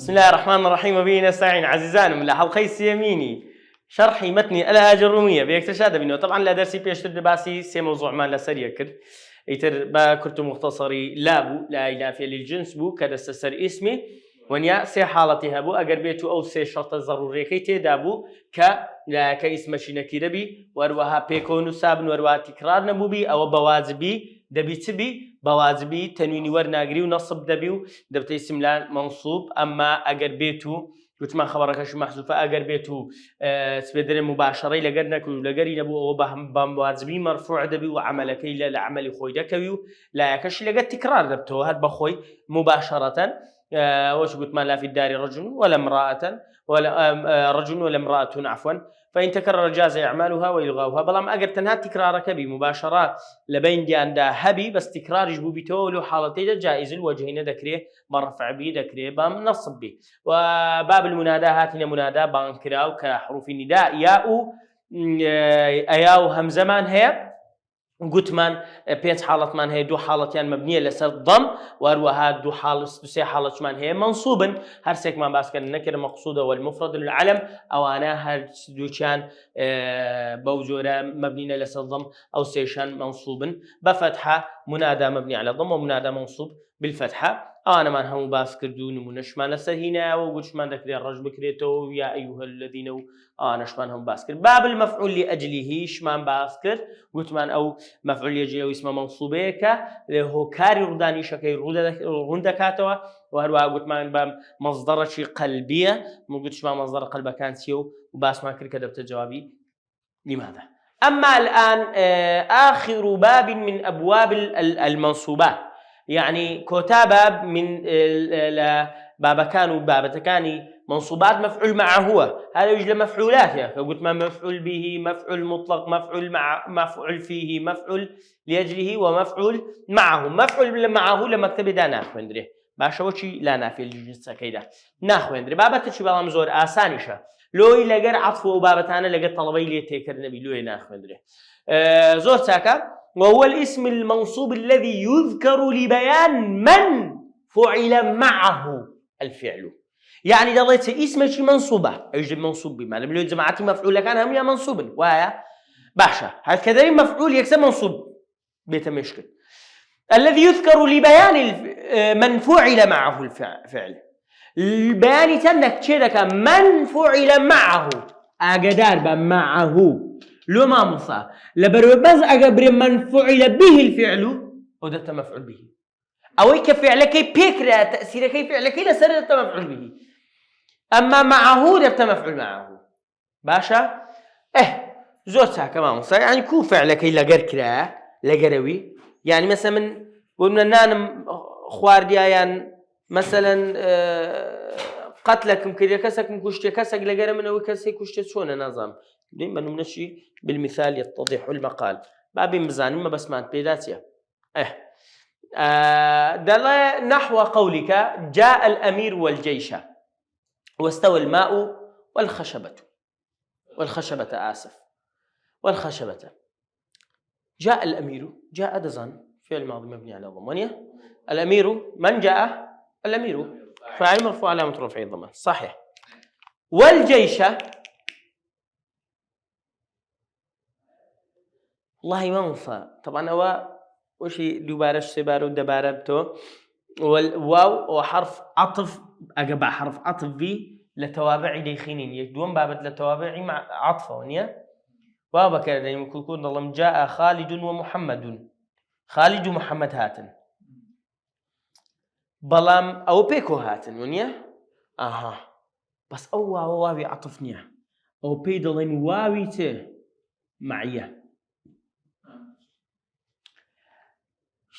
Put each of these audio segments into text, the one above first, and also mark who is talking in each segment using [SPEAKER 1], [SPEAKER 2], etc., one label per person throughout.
[SPEAKER 1] بسم الله الرحمن الرحيم وبه نستعين. عزيزان من حلقة سيميني شرح متن الآجرومية بيكتشاد بينه. طبعا لا درسي بيشتد باسي سي موضوع ما لا سريع كر يتر با كرت مختصري لابو لا ينافي للجنس بو كدس سر اسمي ونيا سي حالتها بو اگر بيتو او سي شرط ضروري كي دابو ك لا كاسم شنكي ربي وروها بيكونو سابن وروا تكرار نبوبي او بواجبي دبيتبي بواجبي تنويني ورناغري ونصب دبيو دبتي اسم لا منصوب. اما اگر بيتو قلت ما خبركش محذوفه اگر بيتو سبدر مباشره لقرنك ولقري نبو او بواجبي مرفوع دبي وعملك الى العمل خوي دكيو لا كش لقى تكرار دبتو هاد بخوي مباشره. وش قلت ما لا في الدار رجل ولا امرأة ولا رجل ولا امرأة عفوا فإن تكرر جاز إعمالها وإلغاؤها. بلام أجر تنها تكرارك بمباشرات لبين دي عندها هبي بس تكرار يجبو بتولو حالتين جائز الوجهين ذكريه برفع بي ذكريه بام نصب بي. وباب المنادى هاتنا منادى بانكراو كحروف النداء ياء أياو همزمان هي قلت من بيت حالة من هي دو حالتين مبنية لسر الضم وأروها دو حالة سي حالة من هي منصوبا هرسك ما باسكن النكرة مقصودة والمفرد للعلم أو أنا هر دو كان بوجورة مبنية لسر الضم أو سيشان منصوبا بفتحة منادى مبني على الضم ومنادى منصوب بالفتحة. أنا من هم باسكر دون منشمان لسر هنا وقلت من ذكر الرجل بكريتو يا أيها الذين أنا شمان هم باسكر. باب المفعول لأجله شمان باسكر قلت من أو مفعول يجي اسمه منصوبك له كاري رداني شكل رندكاتوا وهو قلت ما مصدر شيء قلبيه مو قلتش ما مصدر قلبه كان سيو وباس ما كتبت جوابي لماذا. اما الان اخر باب من ابواب المنصوبات يعني كتاب من باب كانوا باب تكاني منصوبات مفعول مع هو هذا يجي مفعولات يا قلت ما مفعول به مفعول مطلق مفعول مع مفعول فيه مفعول لاجله ومفعول معه. مفعول معه لما كتب دا ناخوندري باشا وشي لا نافي الجنس كيدا ناخوندري بابته شي بالام زور اسانيشه لوي لغير عطف وبابتانه لغير طلبي لي تيكر نبي لوي ناخوندري زور ساكا. وهو الاسم المنصوب الذي يذكر لبيان من فعل معه الفعل. يعني ضليت اسم شي منصوبه يجي منصوب بما لم يلزم جماعتي مفعول كان هم يا منصوب ويا باشا هكذا مفعول يكسب منصوب بيت مشكل الذي يذكر لبيان من فعل معه الفعل. البيان تنك تشيرك من فعل معه اقدار بمعه لو ما مصا لبربز اقبر من فعل به الفعل ودت مفعول به او كفعلك بيكرا تاثير كيف فعلك لسرت مفعول به. اما معه دبت مفعول معه باشا زور ساكا ما مصا يعني كو فعلك لقر كرا لقروي يعني مثلا من قلنا نانم خوارديان مثلا قتلكم كذا كسكم كشتي كسك لقر من او كسي كشتي شلون نظام دائما نمشي بالمثال يتضح المقال باب ميزان ما بس ما بيداتيا دل نحو قولك جاء الأمير والجيش واستوى الماء والخشبة والخشبة. جاء الأمير جاء دزان فعل ماضي مبني على الضمانية. الأمير من جاء الأمير فاعل مرفوع علامة رفعه الضمان صحيح. والجيش والله ما منفى طبعا هو وشي دوبارش سبارو دباربتو والواو وحرف عطف أجمع حرف عطف بي لتوابع ديخينين يكدون بابت لتوابع مع عطفه ونيا واو بكر يعني يكون الله جاء خالد ومحمد خالد ومحمد هاتن بلام أو بيكو هاتن ونيا بس أو واوي عطفنيا أو بيدلين واوي ته معيه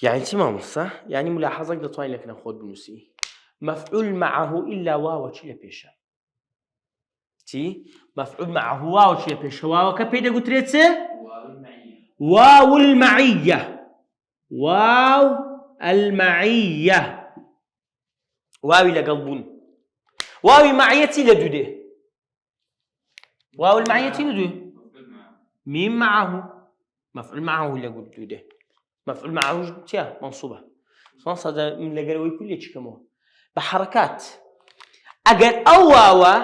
[SPEAKER 1] يعني تمام صح يعني ملاحظة قطعين لك ناخذ بنسي مفعول معه إلا واو شيء بيشا تي مفعول معه واو شيء بيشا واو كبيدة قلت ريتسه واو المعية واوي لقلبون واوي معيتي لدوده واو المعيتي لدوده مين معه مفعول معه اللي قلت دوده مفعول معه تيا منصوبة صنصة من لقروي كل شيء كموه بحركات ئەگەر ئەو واوە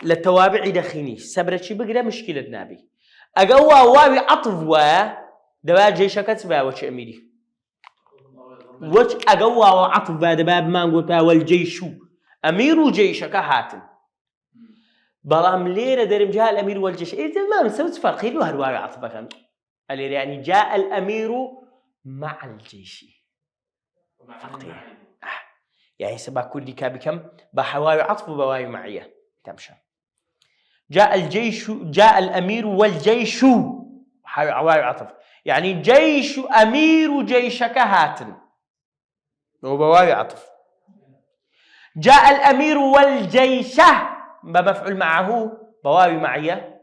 [SPEAKER 1] لە تەوابعی دەخینی سەبرەکی بگرە مشکلت نابی ئەگەر واوی عەطف وایە دەبا جێشەکەت بایە وەچ ئەمیری وەچ ئەگەر واوە عەطف بایە دەبا بمان گوتە وەلجەیش ئەمیر و جێیشەکە هاتن بەڵام لێرە دەرم جا الأمير والجيش ما مسوي فرق هي هروي عطف كان اللي يعني جاء الأمير مع الجيش يعني سبا كل كابي كم بحواي عطف وبواي معية تمشى جاء الجيش جاء الأمير والجيش حواي عطف يعني جيش أمير جيشك هاتن وبواي عطف جاء الأمير والجيش بمفعول معه بواوي معية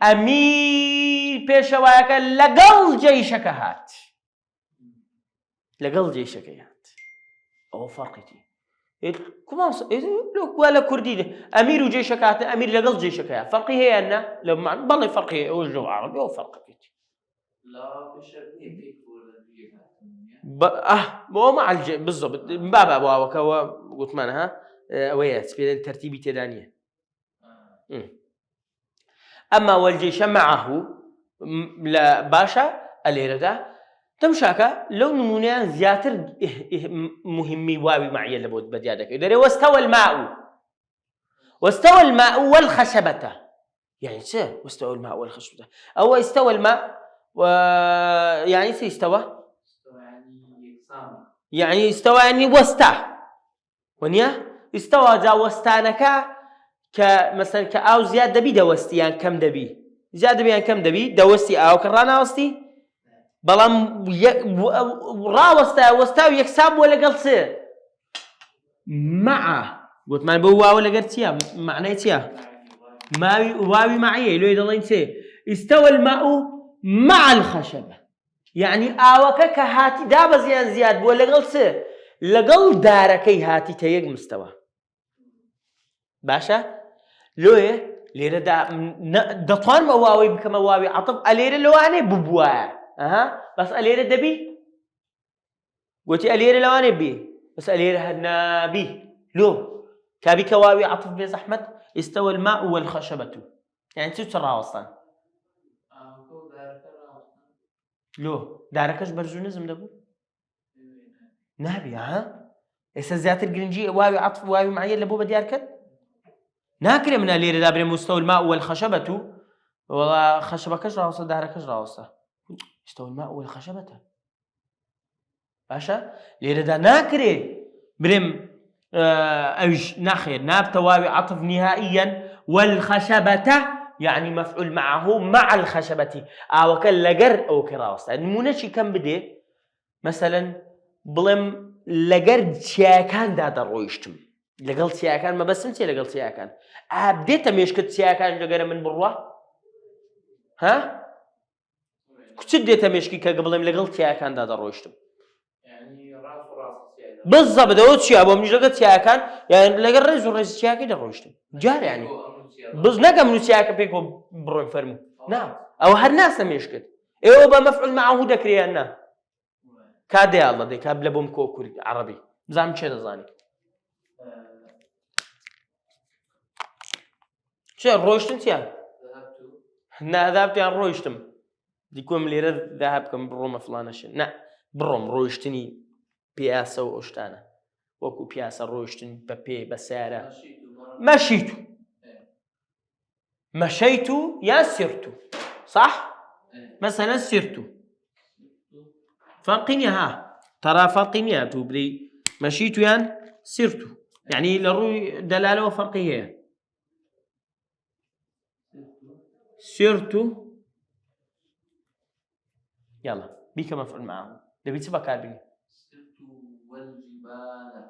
[SPEAKER 1] أمير بيشواك لقل جيشك هات لقل جيشك هات أو فرقتي كمان لو ولا كردي أمير جيشك هات أمير لقل جيشك هات فرقي هي أن لو معنى بالله فرقي هي وجه عربي أو فرقتي لا بشرط بو مع بالضبط بابا بواوك وقلت منها ويات بين ترتيبي تدانية أما والجيش معه لا باشا الإرادة تمشاكا لو نمونيا زياتر مهمي واوي معي اللي بود بديادك إذا واستوى الماء والخشبة يعني واستوى الماء والخشبة أو استوى الماء يعني استوى يعني استوى يعني وستا ونيا استوى جاوستانك كمثلا كأو زياد دبي دوستيان كم دبي زياد دبي كم دبي دوستي أو كرانا وستي بلام راوستا وستاو يكسب ولا قلت مع قلت ما بوا ولا قلتيا معناتيا ما واوي معي لو يضلين استوى الماء مع الخشبة يعني أوك كهاتي داب زياد ولا قلت لقل داركي هاتي تيق مستوى باشا لويه ليرة دطوان مواوي بكما واوي عطف أليرة لواني ببوايا بس أليرة دبي قلتي أليرة لواني بي بس أليرة هنابي لو كابي كواوي عطف بيز أحمد استوى الماء والخشبة يعني تسو تراوصان لو داركش برجو نزم دبو نابي إيسا زيادة الجرنجي واوي عطف واوي معي اللي بو بدي أركض ناكري من اللي دابري مستوى الماء والخشبة والله خشبة كجرا وصل دارة كجرا وصل استوى الماء والخشبة باشا اللي دا ناكري بريم أوش ناخير ناب تواوي عطف نهائيا والخشبة يعني مفعول معه مع الخشبة أو كاللجر أو كراوستا نمونشي كم بدي مثلا بلم لجر شاكان دادا رويشتم لقلت سياكان ما بس انتي لقلت سياكان بديت مشكت سياكان لقرا من برا كنت ديت مشكي كقبل ما لقلت سياكان دادا رويشتم يعني راس بالضبط دوت شيء ابو مش لقلت سياكان يعني لقى الرئيس والرئيس سياكي دا رويشتم جار يعني بس نقا من سياكا بيكو برو فرمو نعم او هالناس مشكت ايوه بمفعول معه دكريانا كادي الله دي كابل بوم كوكوري عربي زعم شي زاني شو رويشتم تيان ذهبت يعني رويشتم ديكم ليرة ذهبكم بروم فلانة شيء نا بروم رويشتني بياسة وأشتانا وكو بياسة رويشتني ببي بسارة مشيتو يا سرتو صح مثلا سرتو فرقني ترى فرقني تبري مشيتو يعني سرتو يعني لروي دلالة وفرقية سرتو يلا بيك مفعول معه دبي تبقى كاربين سرتو والجبال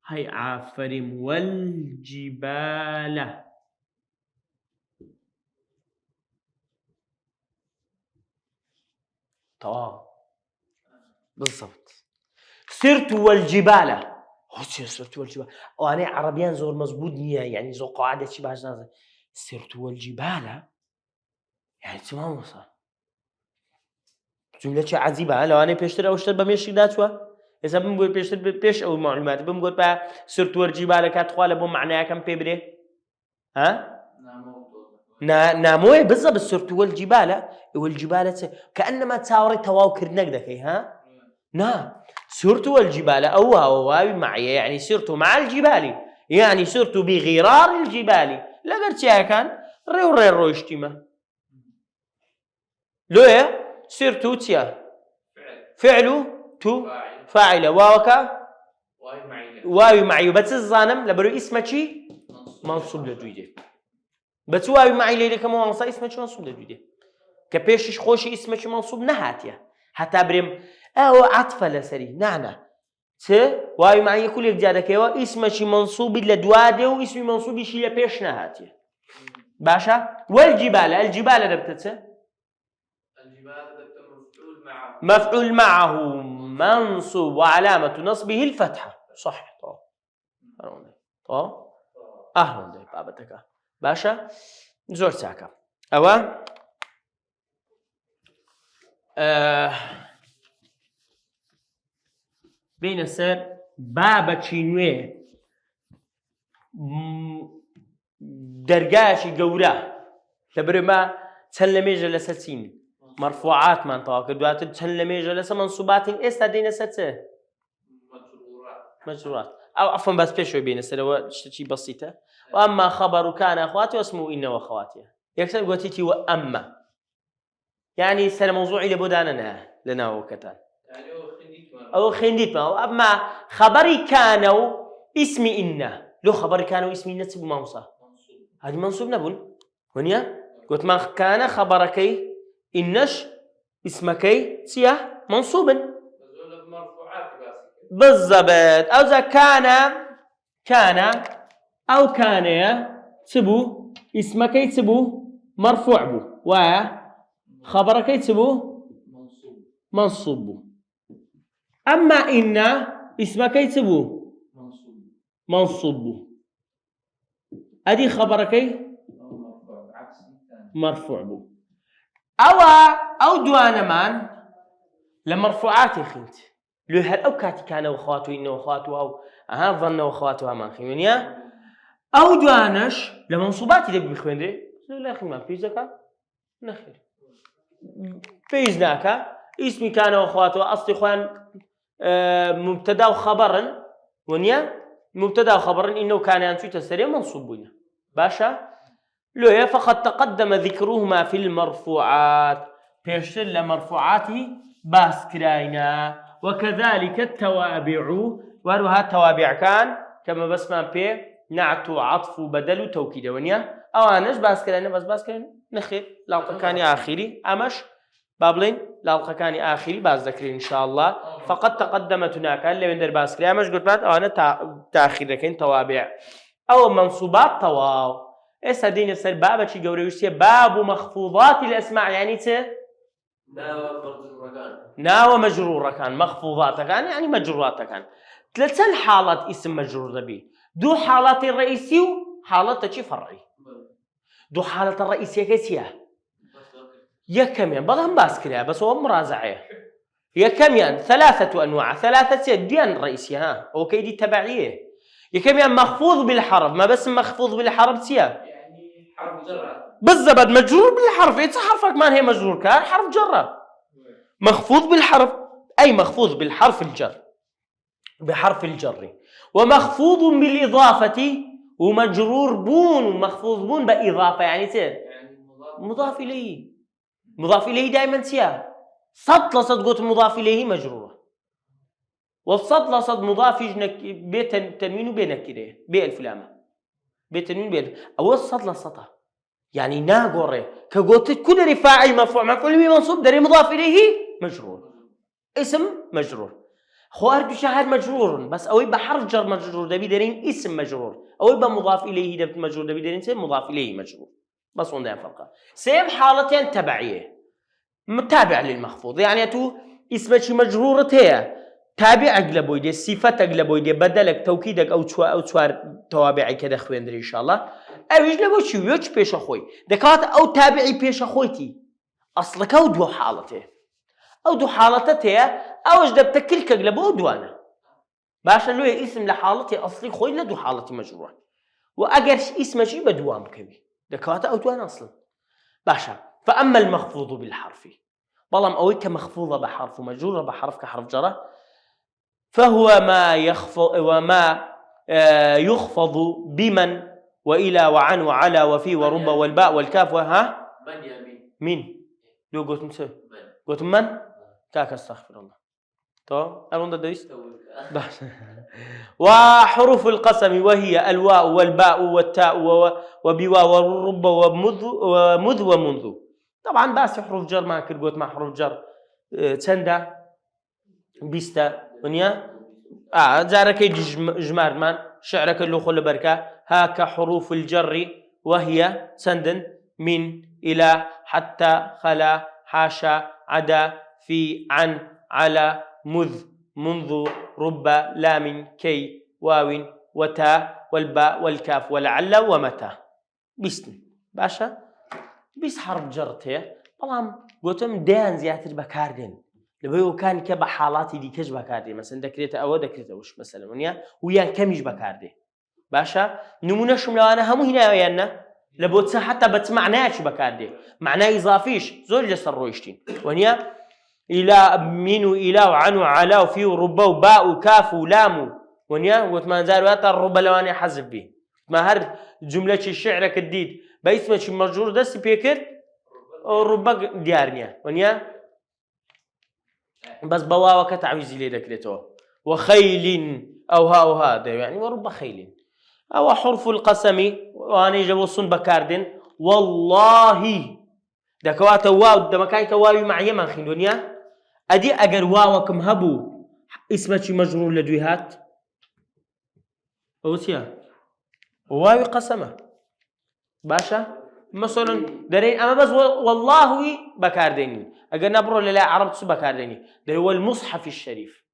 [SPEAKER 1] هاي عافرم والجبال طوال بالضبط سرت والجبال سرت والجبال وانا عربيان زور مزبوط نية يعني زو قاعدة شي باش نازل سرت والجبال يعني تمام وصل جملة عجيبة لو أنا بيشتري أو اشتري بمشي داتوا إذا بنقول بيش أو معلومات بنقول بقى سرت والجبال كاتخوا لبو معناها كم بيبري ها ناموي بالضبط سرت والجبال كأنما تساوري تواوكر نقدك ها نعم سرت والجبال أو واوي معي يعني سرت مع الجبال يعني سرت بغرار الجبال لا قرتيها كان ريو اجتماع لويا سرت تيا فعل تو فاعل واوكا واوي معي بس الظانم لبرو اسمه شي منصوب لدويده بس واوي معي ليلة كما وانصا اسمه شي منصوب لدويده كبيشش خوشي اسمه شي منصوب نهاتيا حتى بريم او عطف لسري نعنا س واوي معي كل يجاده كيوا اسمه شي منصوب لدواده واسمي منصوب شي لبيش نهاتيا باشا والجبال دبتت مفعول معه منصوب وعلامة نصبه الفتحة صح طب أهلا بابتك باشا زور ساكا أوا بين السر بابا تشينوي درجاشي جورا تبرما تسلمي جلساتين مرفوعات من طاقة دوات تسلمي جلسة منصوبات استدين سته مجرورات أو عفوا بس بيشوي بين السر شيء بسيطة وأما خبر كان أخواتي واسمه إن وأخواتي يكسر قوتيتي وأما يعني سر موضوعي لبوداننا لنا وكتان أو خنديت ما أما خبري كانوا اسمي إن لو خبري كانوا اسمي إن تسبوا موصى هذه منصوب نبون ونيا قلت ما كان خبركي إنش اسمكي سيا منصوبا بالضبط أو إذا كان أو كان تسبو اسمكي تسبو مرفوع بو وخبركي تسبو منصوب بو أما إن اسمكي تسبو منصوب بو أدي خبركي مرفوع بو أو دوانا مان لمرفوعات خنت لو هل أو كاتي كان وخواته إنه وخواته أو ظن وخواته ما خيونيا أو دوانش لمنصوبات اللي بخوينده لا أخي ما في زكاة نخير فيزناك اسمي كان وخواته أصل إخوان مبتدا وخبرا ونيا مبتدا وخبرا إنه كان ينسي تسريع منصوبين باشا لو فقد تقدم ذكرهما في المرفوعات بيشتر لمرفوعاته باسكراينا وكذلك التوابع وروها توابع كان كما بسمع بي نعت عطف بدل توكيد ونيا اوانش باسكراينا بس باسكراينا نخير لاقه كان اخري امش بابلين لاقه كان اخري باز ذكر ان شاء الله فقد تقدمت هناك اللي من در باسكراينا مش قلت بعد انا تاخير لكن توابع او منصوبات تواو دين السر بابا شي قوريوشتي باب مخفوضات الاسماء يعني ناو مجرور كان مخفوضات كان يعني مجرورات كان ثلاث حالات اسم مجرور ذبي دو حالات الرئيسي وحالات شي فرعي دو حالات الرئيسيه كيسيا يا كم بلهم باسكريا بس هو مراجعه يا كم ثلاثه انواع ثلاثه ديان رئيسيه ها اوكي دي تبعيه يا كم مخفوض بالحرف ما بس مخفوض بالحرف سيا
[SPEAKER 2] حرف جر
[SPEAKER 1] بالضبط مجرور بالحرف ايش حرفك ما هي مجرور كان حرف جر مخفوض بالحرف اي مخفوض بالحرف الجر بحرف الجر ومخفوض بالاضافه ومجرور بون ومخفوض بون باضافه يعني مضاف اليه مضاف اليه دائما سيا صد لصد قلت مضاف اليه مجروره والصد لصد مضاف بيت تنوين وبينكره بالف لامه بتنوين بيل أو الصد للسطح يعني ناقوري كقولت كل رفاعي مرفوع مفعول به منصوب دري مضاف إليه مجرور اسم مجرور خوارد شهر مجرور بس أو يبقى حرف جر مجرور ده بيدرين اسم مجرور أو يبقى مضاف إليه ده مجرور ده بيدرين اسم مضاف إليه مجرور بس وندين فرقة سيم حالتين تبعية متابع للمخفوض يعني تو اسمك مجرورة هي تابع أقلبويدي صفة أقلبويدي بدلك توكيدك أو توار توابعي كده خويندري إن شاء الله أويج لبوشي ويوش بيش أخوي دكات أو تابعي بيش أخويتي أصلك أو دو حالته ئەو دوو حاڵەتە هەیە ئەوەش دەبتە کلکەک لە بۆ دوانە باشە لێ ئیسم لە حاڵەتی ئەسڵی خۆی لە دوو حاڵەتی مەجروورە و ئەگەر ئیسمەشی بە دوام بکەوی دەکەواتە ئەو دوان ئەسڵن باشە فأما المخفوض بالحرف بەڵام ئەوەی کە مەخفوضە بە حرف و مەجروورە بە حرف کە حرف جەرە فهو ما يخفض بمن وإلى وعن وعلى وفي ورب والباء والكاف وها من لو قلتم سو قلتم من كاك استغفر الله تو أرون دويس وحروف القسم وهي الواء والباء والتاء وبوا والرب ومذ ومنذ طبعا باس حروف جر ما كل قلت مع حروف جر تندا بيستا ونيا جارك جمار من شعرك اللي خل بركة هاك حروف الجر وهي سندن من إلى حتى خلا حاشا عدا في عن على مذ منذ رب لام كي واو وتاء والباء والكاف ولعل ومتى بيسن باشا بيس حرف جرته طبعا قلتم دان زياتر بكاردن لبيو كان كبا حالاتي دي كج بكاردي مثلا دكريته او دكريته وش مثلا ونيا ويان كميش بكاردي باشا نمونه شمله انا هم هنا ويانا لبوت حتى بتسمعناش بكاردي معناه اضافيش زول جسر رويشتين ونيا الى من الى وعن وعلى وفي ورب وباء وكاف ولام ونيا وثمان زار الرب لواني حذف به ما هر جمله الشعر كديد باسمه مجرور دس بيكر الرب ديارنيا ونيا بس بواوك تعويزي لي ذكرته وخيل او هذا يعني ورب خيل او حرف القسم واني جوصن بكاردن والله دكوات واو دمكاي كواوي معي ما خين دنيا ادي اگر واوكم هبو اسمك مجرور لدويهات اوسيا واوي قسمه باشا مثلا دري اما بس والله بكاردني اگر نبرو لا عربت بكاردني ده هو المصحف الشريف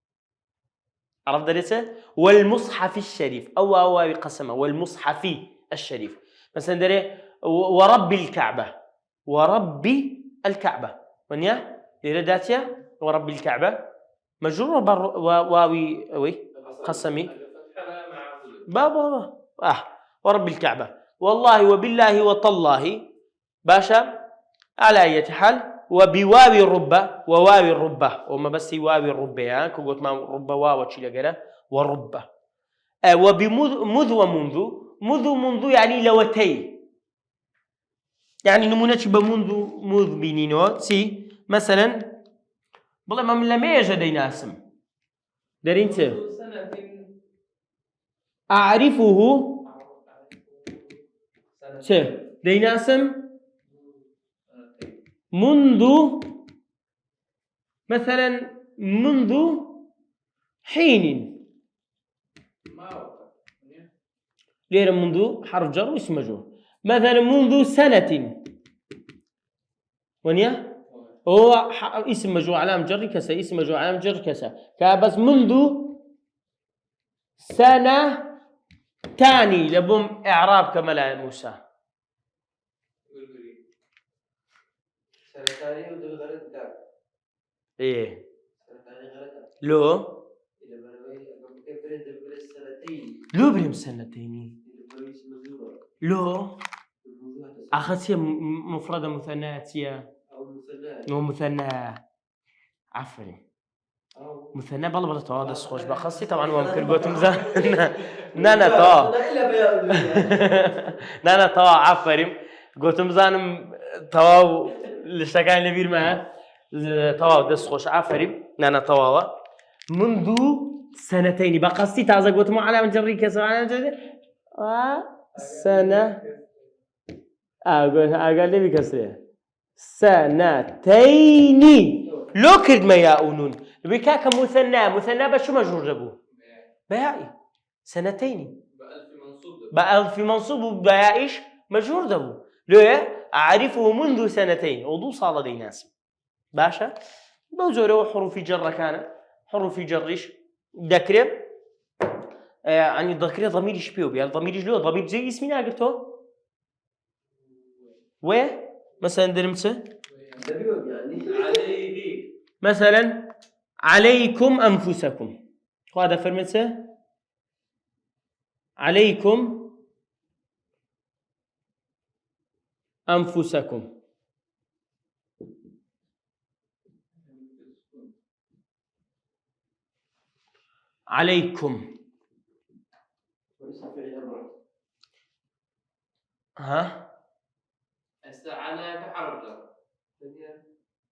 [SPEAKER 1] عرفت درسه والمصحف الشريف او واوي قسمه والمصحف الشريف مثلا دري ورب الكعبه ورب الكعبه ونيا لرداتيا ورب الكعبه مجرور واوي وي قسمي بابا ورب الكعبه والله وبالله وتالله باشا على اي حال وبواو الربه وواو الربه وما بس واو الربه كقلت ما رب واو تشي لغيره والربه وبمذ ومنذ يعني لوتي يعني نمونة بمنذ مذ بينينو سي مثلا والله ما من لما يجدين اسم دارينت اعرفه ديناسم منذ مثلا منذ حين ليه منذ حرف جر واسم مجرور مثلا منذ سنة ونيا هو اسم مجرور علامة جر كسا اسم مجرور علامة جر كسا كبس منذ سنة تاني لبم إعراب كما لا موسى
[SPEAKER 2] سنتاني ودول غلط ده
[SPEAKER 1] إيه لو لو بريم سنتين لو أخذت مفردة مثناتية أو مثنى عفوا مثنى بلا تواضع خوش بخصي طبعا ممكن قلتم زين نانا توا عفوا قلتم زانم توا لشتكاين لبير معه توا دس خوش عفوا نانا توا منذ سنتين بقصتي تازه قلت مو علامة جري كسر علامة جري سنة قال لي بكسره سنتين لو كرد ما ياونون بكاك مثنى بشو مجرور جابوه بيائي سنتين بألف منصوب وبيائيش مجرور جابوه لو أعرفه منذ سنتين وضو صالة دي ناس باشا بوزوره حروف جر كان حروف جرش ذكره يعني ذكره ضمير يشبهه بيه ضمير جلو ضمير زي اسمي قلته و مثلا درمسه
[SPEAKER 2] يعني عليه
[SPEAKER 1] مثلا عليكم أنفسكم هذا فرمسه عليكم أنفسكم عليكم ها
[SPEAKER 2] استعانة بحرف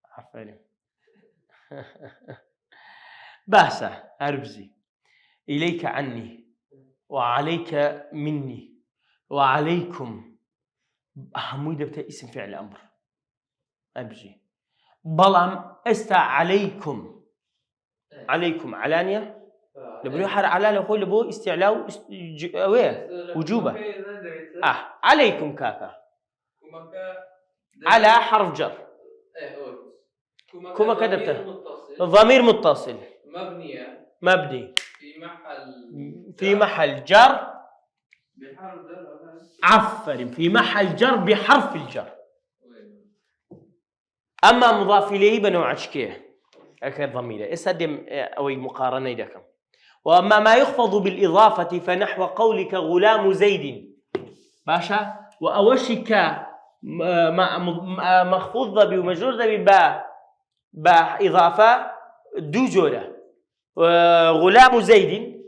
[SPEAKER 1] عفوا باسة أربزي إليك عني وعليك مني وعليكم أهمي دبتا اسم فعل أمر أربزي بلام استا عليكم عليكم علانية لبنو حر علانية خوي لبو استعلاو وجوبة عليكم كاكا على حرف جر كما كتبته ضمير متصل مبني في محل جر
[SPEAKER 2] بحرف جر
[SPEAKER 1] عفر في محل جر بحرف الجر. أما مضاف إليه بنوع أشكيه أكثر ضميره استدم أو مقارنة لكم. وأما ما يخفض بالإضافة فنحو قولك غلام زيد باشا وأوشك مخفوض ذبي ومجرور ذبي بإضافة دو جورة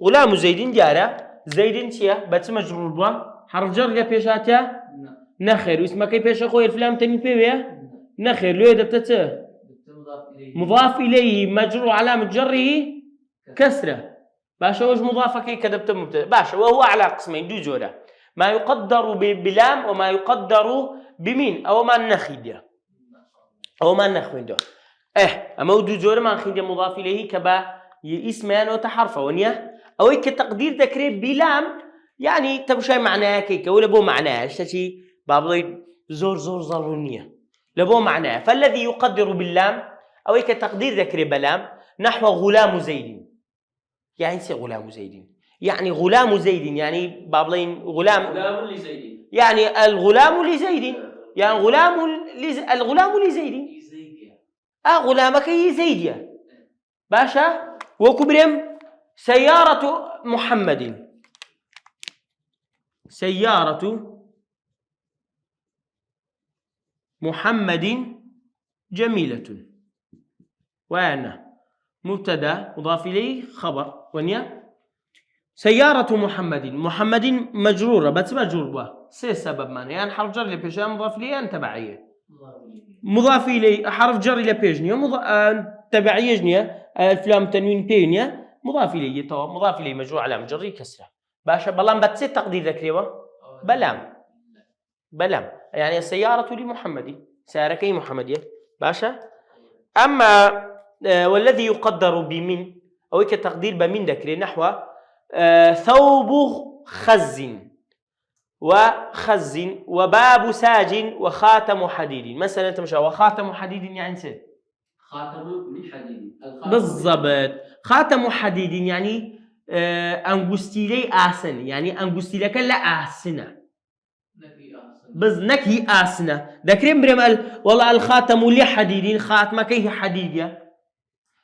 [SPEAKER 1] غلام زيد جارة زيد شيا بس مجرور بوا حرف جر لبيشاتها نخير اسمه كيف بيش أخوي الفلام تاني بيه نخير ليه دبتته مضاف إليه مجرور علامة جره كسرة باشا وش مضافة كي كدبت مبتدأ باشا وهو على قسمين دو جورة ما يقدر بلام وما يقدر بمين أو ما النخيد أو ما النخوين أما دو جورة ما نخيد مضاف إليه كبا اسمان وتحرفه ونيا أو كتقدير ذكري بلام يعني تبشي معناه كيك ولا بو معناه شتي بابلي زور ظلونية لبو معناه فالذي يقدر باللام أو كتقدير ذكري بلام نحو غلام زيد يعني سي غلام زيد يعني غلام زيد يعني بابلين غلام
[SPEAKER 2] لزيد
[SPEAKER 1] يعني الغلام لزيد يعني الغلام لزيد غلامك زيد باشا وكبرم سيارة محمد جميلة وأنا مبتدا مضاف إليه خبر ونيا سيارة محمد مجرورة بس مجرور به سي سبب معنى يعني حرف جر لبيجان مضاف إليه أن تبعية مضاف إليه حرف جر لبيجنيا تبعية جنيا الفلام تنوين بينيا مضاف إليه طبعا مضاف إليه مجرور على مجري كسرة باشا بلام بتسي تقدير ذكريوه بلام يعني السيارة لمحمد سيارة كي محمدية باشا. أما والذي يقدر بمن أو كتقدير بمن ذكري نحو ثوب خز وباب ساج وخاتم حديد مثلا أنت مش وخاتم حديد يعني سيد
[SPEAKER 2] خاتم لحديد
[SPEAKER 1] بالضبط خاتم حديد يعني أنجستيلي آسن يعني أنجستيلك لا آسنة بس نكي آسنة ذكرين برم والله الخاتم لحديد خاتمك هي حديدية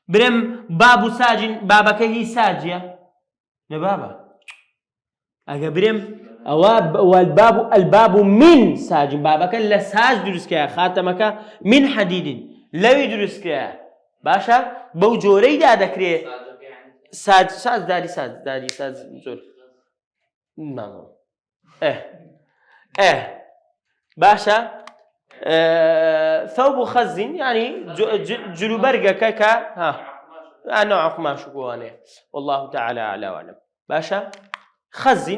[SPEAKER 1] برم باب ساج بابك هي ساجية نبابا أجا برم والباب من ساج بابك لا ساج درسكيا خاتمك من حديد لا يدرسكيا باشا بوجوري دا ذكري ساج داري زور ما باشا ثوب خز يعني جلوبرقة كا نوع قماش قوانه والله تعالى أعلى وأعلم باشا خز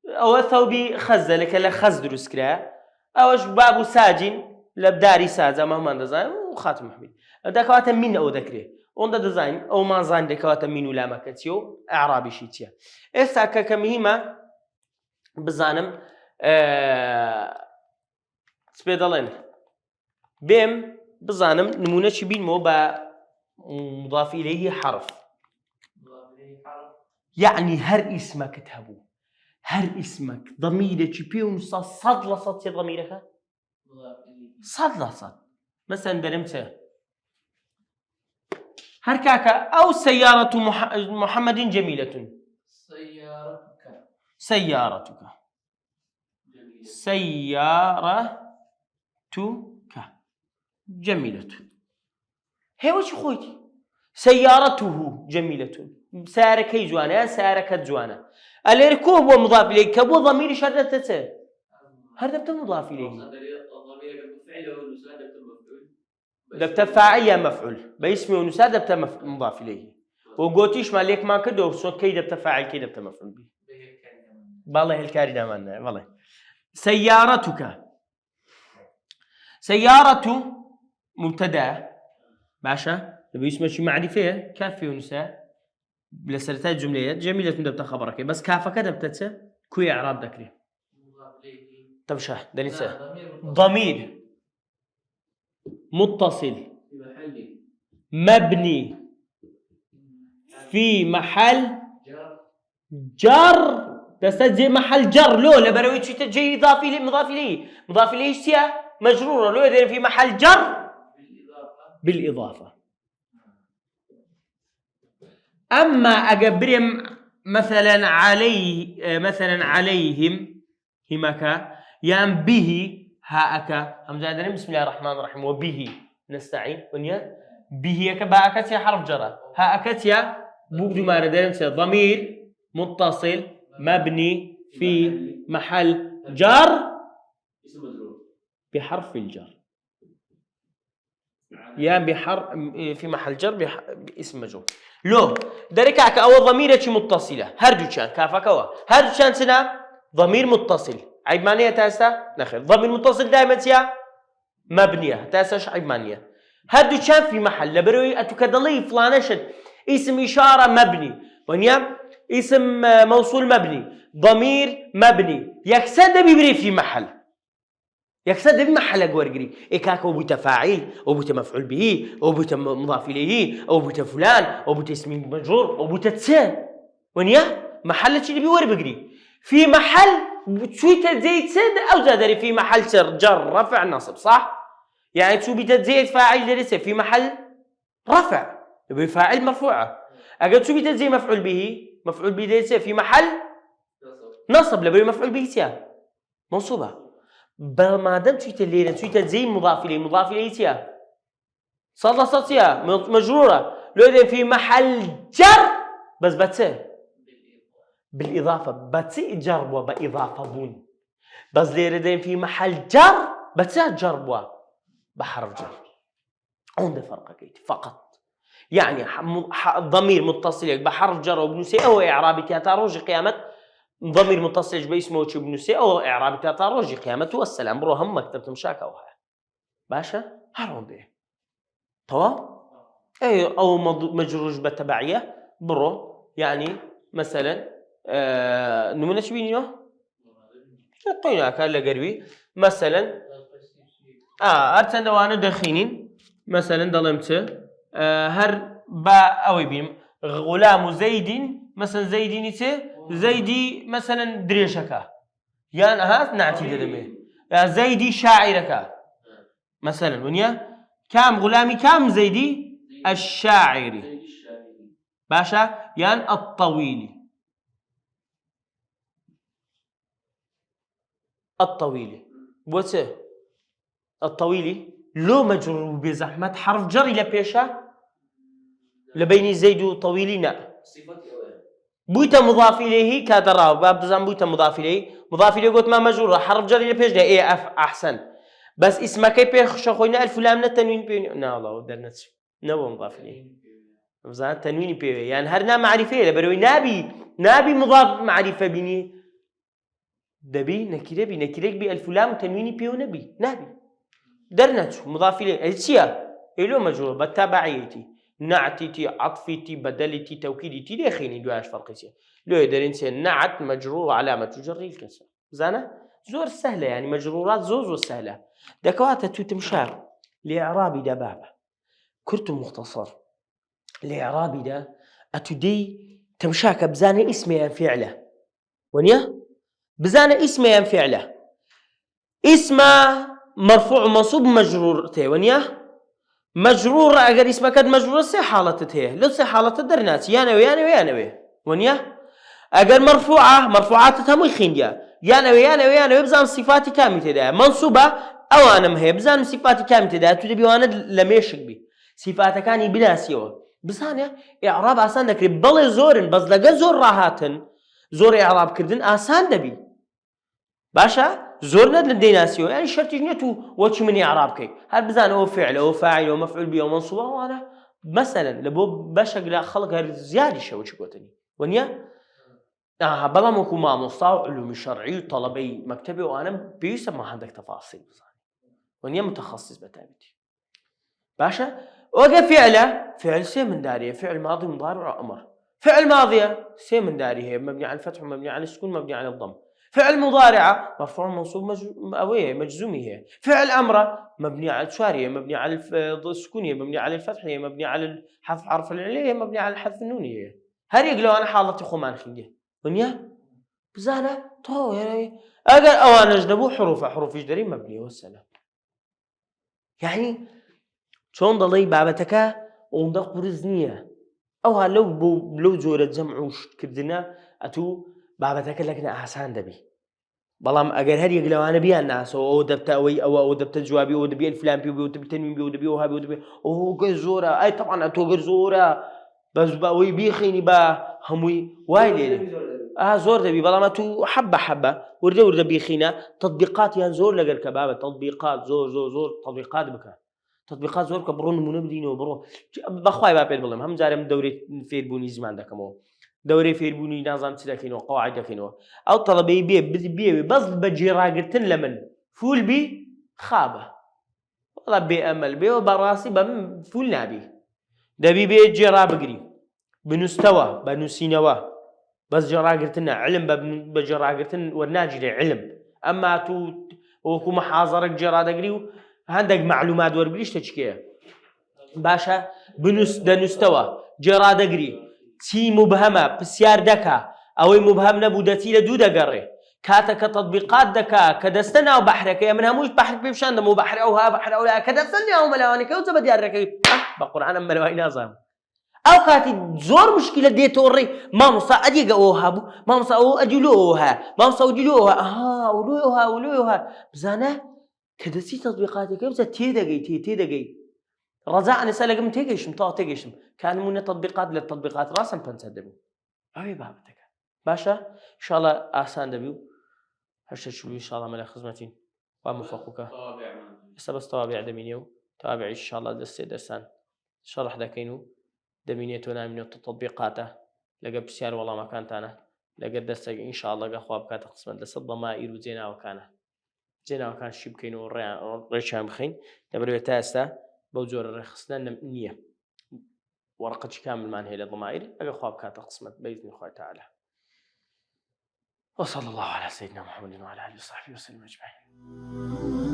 [SPEAKER 1] أو ثوبي خز لك لا خز درسكرا أوش باب ساجن لبداري سازا مهما دزاين وخاتم محمد دكواتا من أو ذكره وندا دزاين أو ما زان دكواتا من ولا مكتيو إعرابي شيتيا إسا كمهمة بزانم سبيدالين بيم بزانم نمونة شبين مو مضاف إليه حرف يعني هر اسمك تهبو هر اسمك ضميرك بيون صد لصد سي ضميرك صد لصد مثلا درمته هركاكا أو سيارة محمد جميلة. سيارتك
[SPEAKER 2] جميلة.
[SPEAKER 1] سيارتك جميلة. هي وش خويتي؟ سيارته جميلة. ساركي جوانا ساركت جوانا. الركوب ومضاف إليه كبو ضمير شدتته. هذا بتم مضاف إليه. دبت فاعل يا مفعول باسمه ونساد دبت مضاف إليه. وقوتيش مالك ما كده وصوت كي دبت فاعل كي دبت مفعول به. بالله الكاري دامنا والله. سيارتك. سيارة مبتدأ باشا نبي اسمه شي معرفة كافي ونساء بلسرتها الجمليات جميلة دبت خبرك بس كافة كده بتتسى كوي إعراب ذكري. طب شاه دنيسة ضمير متصل مبني في محل جر تستجي محل جر لو لبروي شي تجي إضافي مضاف إليه سيا مجرورة لو إذا في محل جر بالإضافة. أما أجبرهم مثلا عليه مثلا عليهم همك يام به هاك همزة دنيم بسم الله الرحمن الرحيم وبه نستعين ونيا به كباكت يا حرف جرى هاكت يا بودو ما ردين ضمير متصل مبني في محل جر بحرف الجر يا بحرف في محل جر باسم مجرور لو دركاك أو ضميرك متصلة هردو كان كافكوا هردو كان سنا ضمير متصل عيب مانية تاسا نخير ضمير متصل دائما سيا مبنية تاساش عيب مانية هردو كان في محل لبروي أتكدلي فلانشد اسم إشارة مبني ونيا اسم موصول مبني ضمير مبني يكسد بيبري في محل يكسد بمحل أقورقري إكاك أو بيت فاعل أو بيت مفعول به أو بيت مضاف إليه أو بيت فلان أو بيت اسم مجرور أو بيت تسان ونيا محل شيء بيور بقري في محل شوية زيت سد أو زادري في محل جر رفع نصب صح يعني شو بيت زيت فاعل درسه في محل رفع بفاعل مرفوعة أقول شو بيت زي مفعول به درسه في محل نصب لبي مفعول به سيا منصوبة ما دام شوية الليلة شوية زي مضاف إليه سيا صار صوتيا مجرورة لو إذا في محل جر بس بتسه بالإضافة بتسي جر وبإضافة بون بس ليردين في محل جر بتسه جر بحرف جر عنده فرق كيت فقط يعني ضمير متصل بحرف جر وبنسي أو إعرابي تاتاروج قيامة ضمير متصل باسمه وبنسي أو إعرابي تاتاروج قيامة والسلام برو هم مكتبت مشاكوها باشا هرون به تمام أي أو مجروج بالتبعية برو يعني مثلا نمونش بينيو قينا كان لقربي مثلا أرتن وانا دخينين مثلا ظلمت هر با أوي بيم غلام زيد مثلا زيدي مثلا دريشكا يعني هات نعتي دمه يا زيدي شاعرك مثلا ونيا كام غلامي كام زيدي الشاعري باشا يعني الطويل بوته الطويل لو مجرور بزحمة حرف جر إلى بيشا لبين زيد وطويلين بويت مضاف إليه كادرا باب زمان بويت مضاف إليه قلت ما مجرور حرف جر إلى بيش ده إيه أحسن بس اسمك بيخش خوينا ألف لام التنوين بين لا الله ودرنت نو مضاف إليه زاد تنوين بيه يعني هرنا معرفة لبروي نابي مضاف معرفة بيني دبي نكيرة بألف لام تنوين بيه نبي درنت مضاف إليه الشيء إلو مجرور بالتبعيتي نعتي عطفتي بدلتي توكيدتي ليه خيني دواش فرقية لو يدرين نعت مجرور علامة تجري الكسر زانا زور سهلة يعني مجرورات زوز والسهلة دكواتة تمشار لإعرابي دا بابا كرت مختصر لإعرابي دا أتدي تمشاك بزانة اسمه فعله ونيا بزانة اسمه فعله اسمه مرفوع منصوب مجرور تي ونيا مجرور ئەگەر ئیسمەکەت مەجرورە سێ حاڵەتت هەیە لەو سێ حاڵەتە دەرناچی یانەوێ وەنیە ئەگەر مەرفوعاتت هەمووی خوێندیە یانەوێ بزانم سیفاتی کامی تێدایە منسوبە ئەوانم هەیە بزانم سیفاتی کامی تێدایە تو دەبیوانت لە مێشک بی سیفاتەکانی بناسیەوە بزانێ ئیعراب ئاسان دەکرێت بەڵێ زۆرن بەس لەگەڵ زۆر ڕاهاتن زۆر ئیعرابکردن ئاسان دەبی باشە زۆر نەت لە دەیناسیەوە یعنی شەرتیش نییە تو وەچی من ئیعراب بکەیت هەر بزانە ئەوە فعل ئەوە فاعیل ئەوە مەفعول بی ئەوە منسوبە ئەوانە مەسەلەن لە بۆ بەشێک لە خەڵک هەر زیادی شەوە چی گوتنی وەنیە بەڵام وەکو مامۆستا و علومی شەرعی و تەڵەبەی مەکتەبێ ئەوانە پێویستە هەندێک تەفاسیل بزانێت وەنیە متخصص بەتابەتی باشە وەگە فعل سێ منداریە فعل ماضي مضارع وأمر فعل ماضية سي منداري هي مبني على الفتح ومبني على السكون مبني على الضم فعل مضارعة مرفوع منصوب مجزومي هي فعل أمر مبني على الشارية مبني على السكونية مبني على الفتحية مبني على حذف حرف العلية مبني على الحذف النونية هل يقولوا أنا حالتي خمان خليه ونيا بزانة طو يعني أجل أوان أجنبو حروف جدري مبنية والسلام يعني شون ضلي بابتك وندق برزنية أو لو جورة جمع وش كردنا أتو بابتك لكن أحسان دبي بلام أجر هل يقولوا أنا بيا الناس أو دبت أو دبت جوابي أو دبي الفلان بيو دبت تنمي بيو دبي وهابي ودبي أو جزورة أي طبعا أتو جزورة بس بقوي بيخيني با هموي وايد زور دبي بلام أتو حبة ورد بيخينا تطبيقات يعني زور لقر كبابة تطبيقات زور تطبيقات بك تطبيقات زور كبرون منبدين وبرو بخواي بابيل بالله هم جارم دوري فيربوني زمان دكمو دوري فيربوني نظام تلاكينو قواعد دكينو أو طلبي بي بس بجراجرتن لمن فول بي خابة والله بأمل بي وبراسي بم فول نابي دبي بي جرا بقري بنستوى بنسينوا بس جراجرتنا علم بجراجرتن والناجي علم أما تو وكو محاضرك جرا دقري عندك معلومات وربليش تشكيه باشا دنستوى جرا دقري تي مبهمة بسيار دكا أو مبهم نبودتي لدو دقري كاتك تطبيقات دكا كدستنا وبحرك يا منها موش بحرك بيفشان دمو بحر أو ها بحر أو لا كدستني أو ملواني كيوتو بدي أركي بقرآن أم ملواني نظام أو كاتي زور مشكلة دي توري ما مصا أديق أوهابو ما مصا أو أدلوها ما مصا أدلوها ولوها بزانه كدسي تطبيقاتي كيف تيدقي رجاء نسأل قم تيجيشم تيجيشم كان من تطبيقات للتطبيقات راسا بنسدبو أي بابتك باشا إن شاء الله آسان دبيو هرشت إن شاء الله ملا خدمتين وموفقك بس توابع دمينيو توابع إن شاء الله درسان شرح دكينو دمينيتونا من التطبيقاته لقى بسيار والله ما كانت أنا لقى درسك إن شاء الله قخواب كانت قسمت لسد ضمائر وزينا وكانه جينا وكان شي بكينو ريشان بخين دبرو تاستا بوجور الرخصنا نية ورقة كامل ما هي للضمائر أبي خواب كانت قسمت بإذن الله تعالى وصلى الله على سيدنا محمد وعلى آله وصحبه وسلم أجمعين.